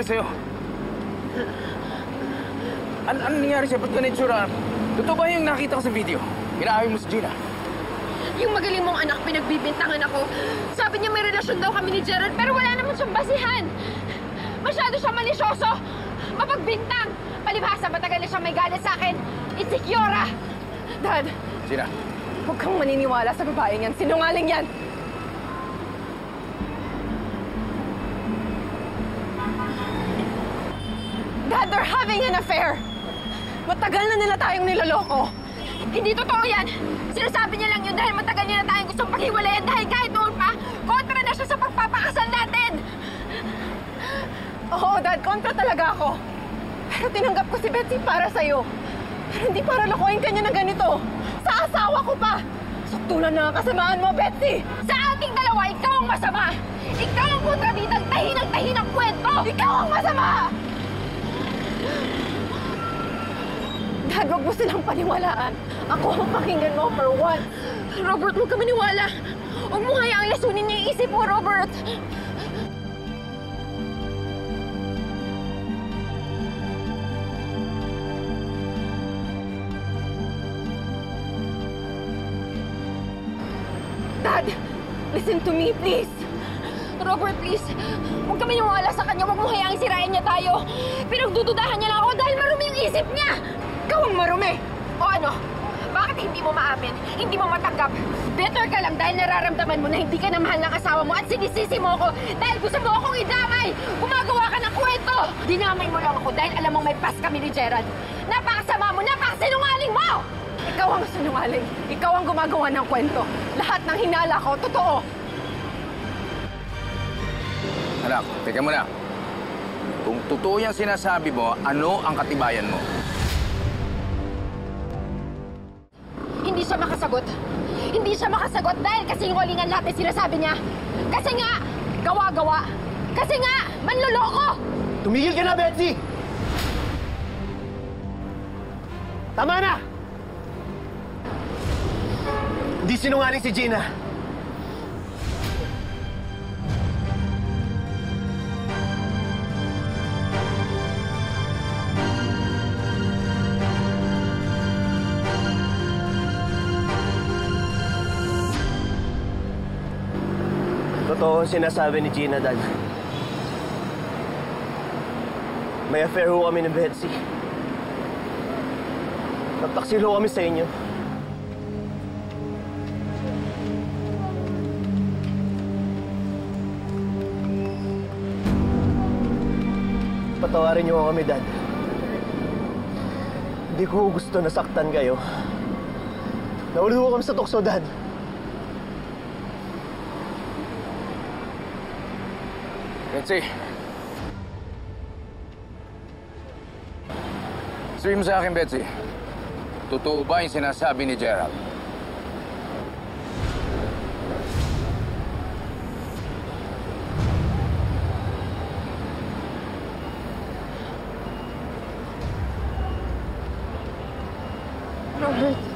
nangyari sa'yo? Ano nangyari sa'yo? Ba't ganun itsura? Totoo ba yung nakita ko sa video? Inaaway mo si Gina? Yung magaling mong anak, pinagbibintangan ako. Sabi niya may relasyon daw kami ni Gerald, pero wala naman siyang basihan. Masyado siya malisyoso. Mapagbintang. Palibhasa, matagal na siya may galit sa akin. Insecure. Dad. Gina. Huwag kang maniniwala sa babaeng yan. Sinungaling yan. Dad, they're having an affair. Matagal na nila tayong niloloko. Hindi totoo yan. Sinasabi niya lang yun dahil matagal niya na tayong gustong paghiwalayan dahil kahit noon pa, kontra na siya sa pagpapakasal natin. Oo, Dad, kontra talaga ako. Pero tinanggap ko si Betsy para sa'yo. Pero hindi para lokohin ka niya na ganito. Sa asawa ko pa. Suktulan na ang kasamaan mo, Betsy. Sa ating dalawa, ikaw ang masama. Ikaw ang kontrabidang tahinang kwento. Ikaw ang masama. Dad, huwag mo silang paniwalaan. Ako ang pakinggan mo for once. Robert, huwag ka maniwala. Huwag mo hayaang lasunin niya yung isip mo, Robert. Dad, listen to me, please. Robert, please. Huwag ka maniwala sa kanya. Huwag mo hayaang sirain niya tayo. Pinagdududahan niya lang ako dahil marumi yung isip niya. Ikaw ang marumi. O ano? Bakit hindi mo maamin? Hindi mo matanggap? Better ka lang dahil nararamdaman mo na hindi ka na mahal ng asawa mo at sinisisi mo ako dahil gusto mo akong idamay. Gumagawa ka ng kwento. Dinamay mo lang ako dahil alam mo may pas kami ni Gerald. Napakasama mo, napakasinungaling mo! Ikaw ang sinungaling. Ikaw ang gumagawa ng kwento. Lahat ng hinala ko, totoo. Anak, teka muna. Kung totoo yung sinasabi mo, ano ang katibayan mo? Hindi siya makasagot. Hindi siya makasagot dahil kasinungalingan lahat ng sinasabi niya. Kasi nga, gawa-gawa. Kasi nga, manloloko! Tumigil ka na, Betsy! Tama na! Hindi sinungaling si Gina. Totoo ang sinasabi ni Gina, Dad. May affair ho kami ni Betsy. Nagtaksil ho kami sa inyo. Patawarin niyo kami, Dad. Hindi ko gusto nasaktan kayo. Nahuli ho kami sa tukso, Dad. Betsy. Sabihin mo sa akin, Betsy. Totoo ba yung sinasabi ni Gerald? Robert.